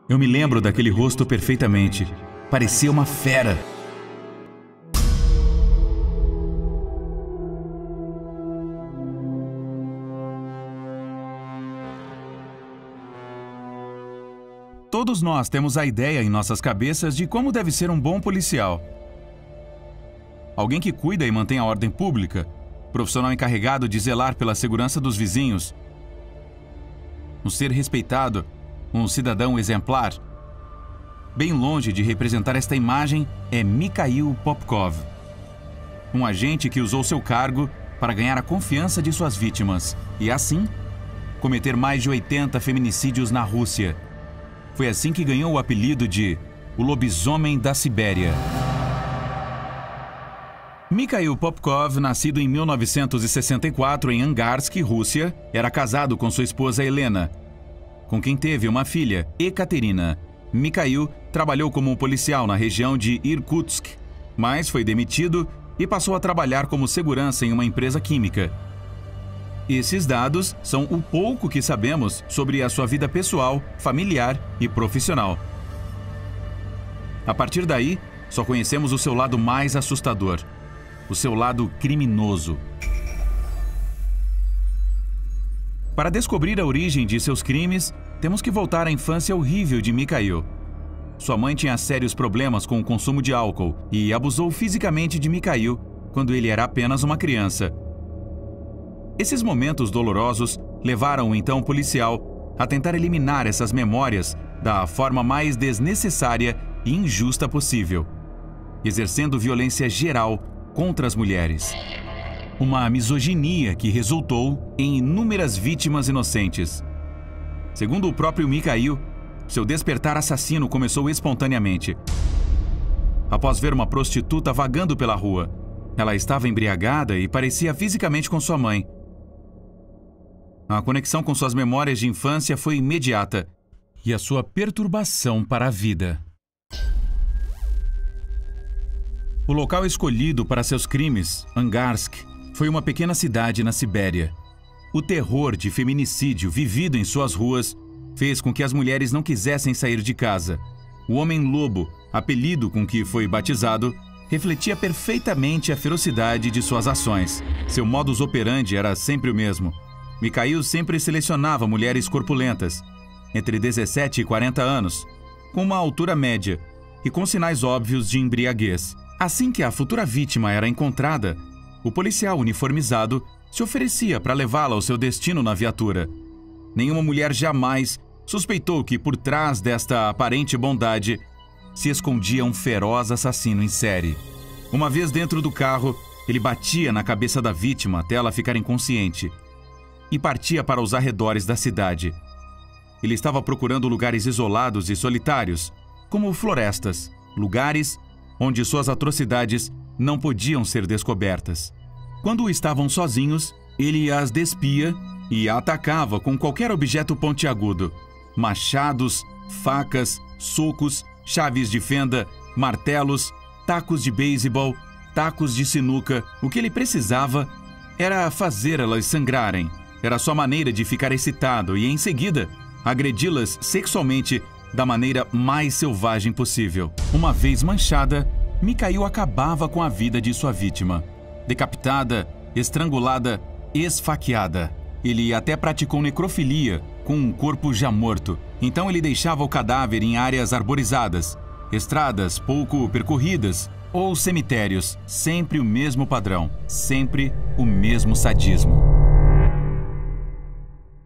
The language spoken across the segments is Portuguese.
Eu me lembro daquele rosto perfeitamente. Parecia uma fera. Todos nós temos a ideia em nossas cabeças de como deve ser um bom policial. Alguém que cuida e mantém a ordem pública, profissional encarregado de zelar pela segurança dos vizinhos, um ser respeitado, um cidadão exemplar. Bem longe de representar esta imagem é Mikhail Popkov, um agente que usou seu cargo para ganhar a confiança de suas vítimas e, assim, cometer mais de 80 feminicídios na Rússia. Foi assim que ganhou o apelido de o Lobisomem da Sibéria. Mikhail Popkov, nascido em 1964 em Angarsk, Rússia, era casado com sua esposa Helena, com quem teve uma filha, Ekaterina. Mikhail trabalhou como um policial na região de Irkutsk, mas foi demitido e passou a trabalhar como segurança em uma empresa química. Esses dados são o pouco que sabemos sobre a sua vida pessoal, familiar e profissional. A partir daí, só conhecemos o seu lado mais assustador, o seu lado criminoso. Para descobrir a origem de seus crimes, temos que voltar à infância horrível de Mikhail. Sua mãe tinha sérios problemas com o consumo de álcool e abusou fisicamente de Mikhail quando ele era apenas uma criança. Esses momentos dolorosos levaram o então policial a tentar eliminar essas memórias da forma mais desnecessária e injusta possível, exercendo violência geral contra as mulheres. Uma misoginia que resultou em inúmeras vítimas inocentes. Segundo o próprio Mikhail, seu despertar assassino começou espontaneamente. Após ver uma prostituta vagando pela rua, ela estava embriagada e parecia fisicamente com sua mãe. A conexão com suas memórias de infância foi imediata e a sua perturbação para a vida. O local escolhido para seus crimes, Angarsk, foi uma pequena cidade na Sibéria. O terror de feminicídio vivido em suas ruas fez com que as mulheres não quisessem sair de casa. O Homem-Lobo, apelido com que foi batizado, refletia perfeitamente a ferocidade de suas ações. Seu modus operandi era sempre o mesmo. Mikhail sempre selecionava mulheres corpulentas, entre 17 e 40 anos, com uma altura média e com sinais óbvios de embriaguez. Assim que a futura vítima era encontrada, o policial uniformizado se oferecia para levá-la ao seu destino na viatura. Nenhuma mulher jamais suspeitou que por trás desta aparente bondade se escondia um feroz assassino em série. Uma vez dentro do carro, ele batia na cabeça da vítima até ela ficar inconsciente e partia para os arredores da cidade. Ele estava procurando lugares isolados e solitários, como florestas, lugares onde suas atrocidades não podiam ser descobertas. Quando estavam sozinhos, ele as despia e a atacava com qualquer objeto pontiagudo: machados, facas, socos, chaves de fenda, martelos, tacos de beisebol, tacos de sinuca. O que ele precisava era fazer elas sangrarem. Era sua maneira de ficar excitado e, em seguida, agredi-las sexualmente da maneira mais selvagem possível. Uma vez manchada, Mikhail acabava com a vida de sua vítima. Decapitada, estrangulada, esfaqueada. Ele até praticou necrofilia com um corpo já morto. Então ele deixava o cadáver em áreas arborizadas, estradas pouco percorridas ou cemitérios. Sempre o mesmo padrão, sempre o mesmo sadismo.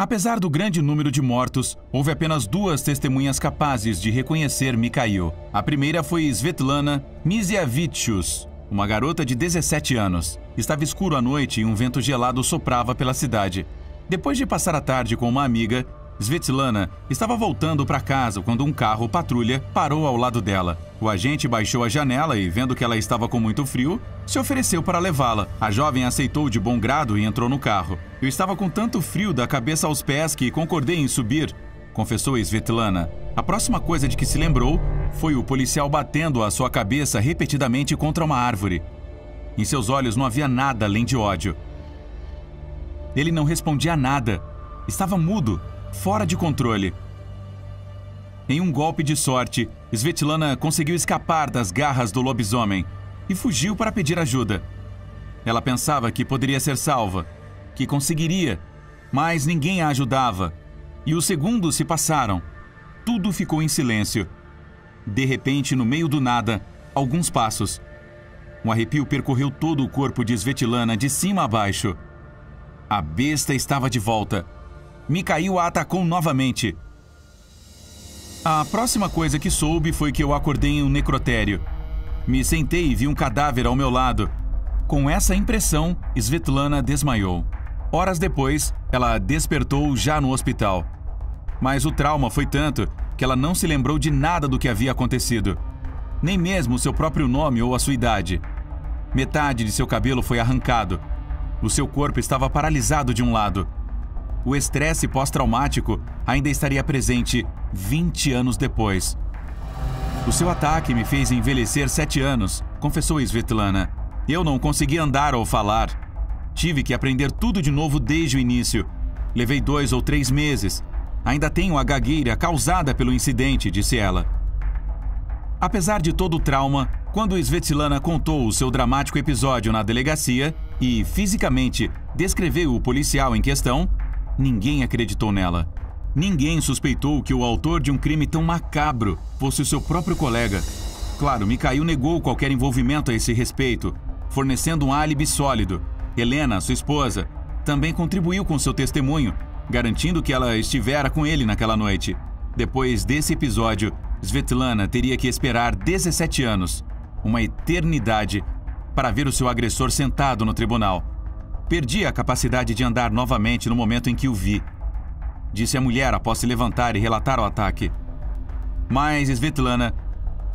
Apesar do grande número de mortos, houve apenas 2 testemunhas capazes de reconhecer Mikhail. A primeira foi Svetlana Misiavicius, uma garota de 17 anos. Estava escuro à noite e um vento gelado soprava pela cidade. Depois de passar a tarde com uma amiga, Svetlana estava voltando para casa quando um carro patrulha parou ao lado dela. O agente baixou a janela e, vendo que ela estava com muito frio, se ofereceu para levá-la. A jovem aceitou de bom grado e entrou no carro. Eu estava com tanto frio da cabeça aos pés que concordei em subir, confessou Svetlana. A próxima coisa de que se lembrou foi o policial batendo a sua cabeça repetidamente contra uma árvore. Em seus olhos não havia nada além de ódio. Ele não respondia a nada. Estava mudo, fora de controle. Em um golpe de sorte, Svetlana conseguiu escapar das garras do lobisomem e fugiu para pedir ajuda. Ela pensava que poderia ser salva, que conseguiria, mas ninguém a ajudava. E os segundos se passaram. Tudo ficou em silêncio. De repente, no meio do nada, alguns passos. Um arrepio percorreu todo o corpo de Svetlana de cima a baixo. A besta estava de volta. Mikhail a atacou novamente. A próxima coisa que soube foi que eu acordei em um necrotério. Me sentei e vi um cadáver ao meu lado. Com essa impressão, Svetlana desmaiou. Horas depois, ela despertou já no hospital. Mas o trauma foi tanto que ela não se lembrou de nada do que havia acontecido. Nem mesmo seu próprio nome ou a sua idade. Metade de seu cabelo foi arrancado. O seu corpo estava paralisado de um lado. O estresse pós-traumático ainda estaria presente 20 anos depois. O seu ataque me fez envelhecer 7 anos, confessou Svetlana. Eu não consegui andar ou falar. Tive que aprender tudo de novo desde o início. Levei 2 ou 3 meses. Ainda tenho a gagueira causada pelo incidente, disse ela. Apesar de todo o trauma, quando Svetlana contou o seu dramático episódio na delegacia e, fisicamente, descreveu o policial em questão, ninguém acreditou nela. Ninguém suspeitou que o autor de um crime tão macabro fosse o seu próprio colega. Claro, Mikhail negou qualquer envolvimento a esse respeito, fornecendo um álibi sólido. Helena, sua esposa, também contribuiu com seu testemunho, garantindo que ela estivera com ele naquela noite. Depois desse episódio, Svetlana teria que esperar 17 anos, uma eternidade, para ver o seu agressor sentado no tribunal. Perdi a capacidade de andar novamente no momento em que o vi, disse a mulher após se levantar e relatar o ataque. Mas Svetlana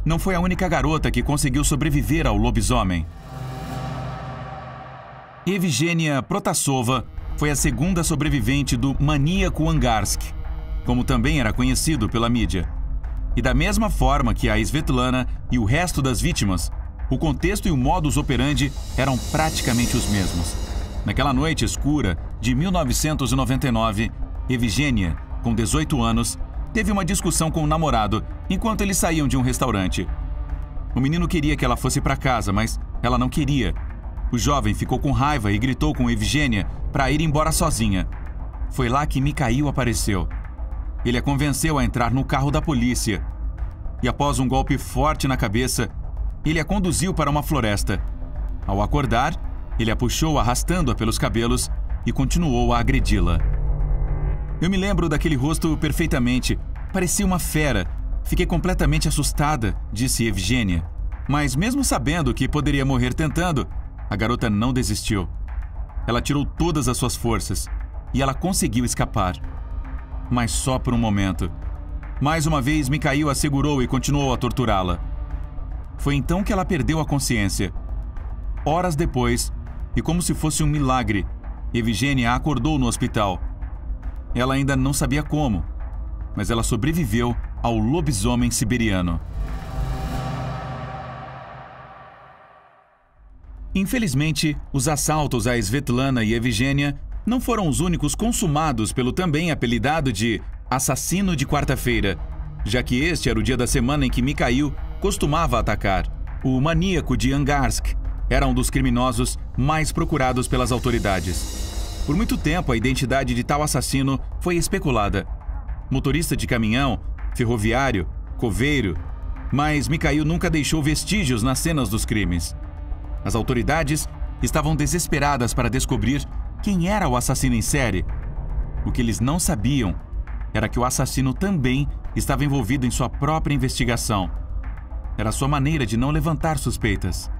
não foi a única garota que conseguiu sobreviver ao lobisomem. Evgenia Protasova foi a segunda sobrevivente do maníaco Angarsk, como também era conhecido pela mídia. E da mesma forma que a Svetlana e o resto das vítimas, o contexto e o modus operandi eram praticamente os mesmos. Naquela noite escura de 1999, Evgenia, com 18 anos, teve uma discussão com o namorado enquanto eles saíam de um restaurante. O menino queria que ela fosse para casa, mas ela não queria. O jovem ficou com raiva e gritou com Evgenia para ir embora sozinha. Foi lá que Mikhail apareceu. Ele a convenceu a entrar no carro da polícia. E após um golpe forte na cabeça, ele a conduziu para uma floresta. Ao acordar, ele a puxou arrastando-a pelos cabelos e continuou a agredi-la. Eu me lembro daquele rosto perfeitamente. Parecia uma fera. Fiquei completamente assustada, disse Evgenia. Mas mesmo sabendo que poderia morrer tentando, a garota não desistiu. Ela tirou todas as suas forças e ela conseguiu escapar. Mas só por um momento. Mais uma vez, Mikhail a segurou e continuou a torturá-la. Foi então que ela perdeu a consciência. Horas depois, e como se fosse um milagre, Evgenia a acordou no hospital. Ela ainda não sabia como, mas ela sobreviveu ao lobisomem siberiano. Infelizmente, os assaltos a Svetlana e Evgenia não foram os únicos consumados pelo também apelidado de assassino de quarta-feira, já que este era o dia da semana em que Mikhail costumava atacar. O maníaco de Angarsk era um dos criminosos mais procurados pelas autoridades. Por muito tempo, a identidade de tal assassino foi especulada. Motorista de caminhão, ferroviário, coveiro, mas Mikhail nunca deixou vestígios nas cenas dos crimes. As autoridades estavam desesperadas para descobrir quem era o assassino em série. O que eles não sabiam era que o assassino também estava envolvido em sua própria investigação. Era sua maneira de não levantar suspeitas.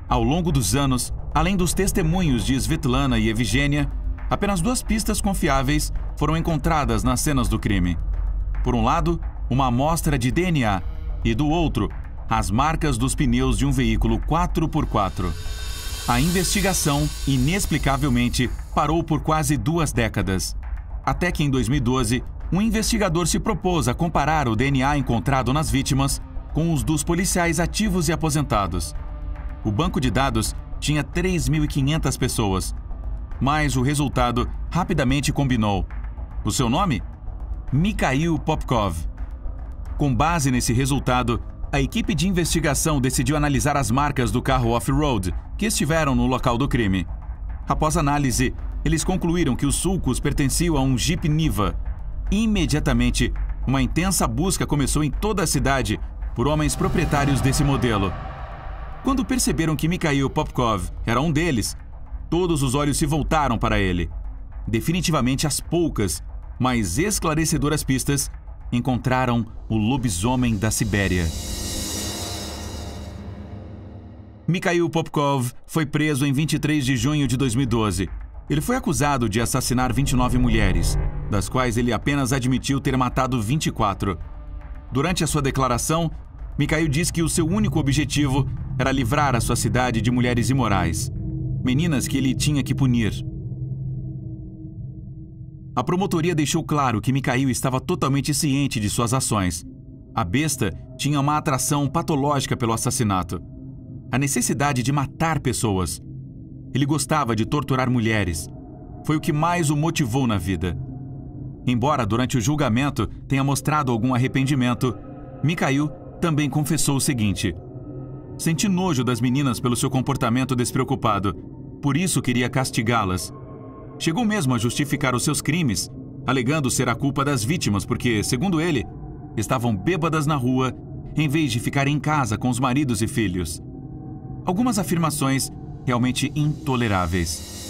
Ao longo dos anos, além dos testemunhos de Svetlana e Evgenia, apenas 2 pistas confiáveis foram encontradas nas cenas do crime. Por um lado, uma amostra de DNA e, do outro, as marcas dos pneus de um veículo 4x4. A investigação, inexplicavelmente, parou por quase 2 décadas. Até que, em 2012, um investigador se propôs a comparar o DNA encontrado nas vítimas com os dos policiais ativos e aposentados. O banco de dados tinha 3.500 pessoas, mas o resultado rapidamente combinou. O seu nome? Mikhail Popkov. Com base nesse resultado, a equipe de investigação decidiu analisar as marcas do carro off-road que estiveram no local do crime. Após análise, eles concluíram que os sulcos pertenciam a um Jeep Niva. Imediatamente, uma intensa busca começou em toda a cidade por homens proprietários desse modelo. Quando perceberam que Mikhail Popkov era um deles, todos os olhos se voltaram para ele. Definitivamente as poucas, mas esclarecedoras pistas encontraram o lobisomem da Sibéria. Mikhail Popkov foi preso em 23 de junho de 2012. Ele foi acusado de assassinar 29 mulheres, das quais ele apenas admitiu ter matado 24. Durante a sua declaração, Mikhail disse que o seu único objetivo era livrar a sua cidade de mulheres imorais, meninas que ele tinha que punir. A promotoria deixou claro que Mikhail estava totalmente ciente de suas ações. A besta tinha uma atração patológica pelo assassinato. A necessidade de matar pessoas. Ele gostava de torturar mulheres. Foi o que mais o motivou na vida. Embora durante o julgamento tenha mostrado algum arrependimento, Mikhail também confessou o seguinte: senti nojo das meninas pelo seu comportamento despreocupado, por isso queria castigá-las. Chegou mesmo a justificar os seus crimes, alegando ser a culpa das vítimas porque, segundo ele, estavam bêbadas na rua em vez de ficar em casa com os maridos e filhos. Algumas afirmações realmente intoleráveis.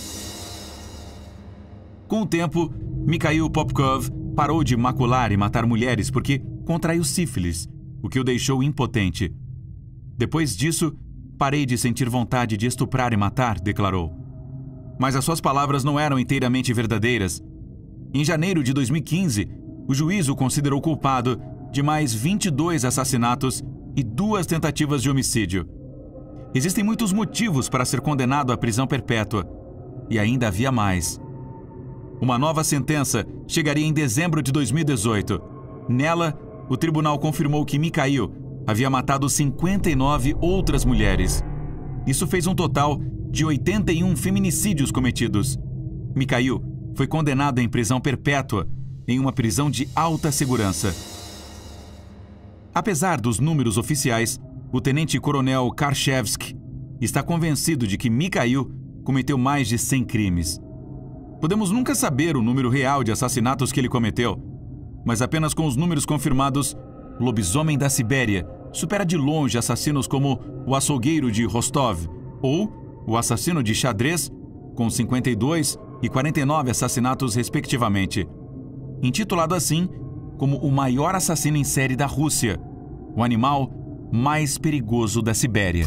Com o tempo, Mikhail Popkov parou de macular e matar mulheres porque contraiu sífilis, o que o deixou impotente. Depois disso, parei de sentir vontade de estuprar e matar, declarou. Mas as suas palavras não eram inteiramente verdadeiras. Em janeiro de 2015, o juiz o considerou culpado de mais 22 assassinatos e 2 tentativas de homicídio. Existem muitos motivos para ser condenado à prisão perpétua. E ainda havia mais. Uma nova sentença chegaria em dezembro de 2018. Nela, o tribunal confirmou que Mikhail havia matado 59 outras mulheres. Isso fez um total de 81 feminicídios cometidos. Mikhail foi condenado em prisão perpétua, em uma prisão de alta segurança. Apesar dos números oficiais, o tenente-coronel Karchevsky está convencido de que Mikhail cometeu mais de 100 crimes. Podemos nunca saber o número real de assassinatos que ele cometeu, mas apenas com os números confirmados, o lobisomem da Sibéria supera de longe assassinos como o açougueiro de Rostov ou o assassino de xadrez, com 52 e 49 assassinatos respectivamente. Intitulado assim como o maior assassino em série da Rússia, o animal mais perigoso da Sibéria.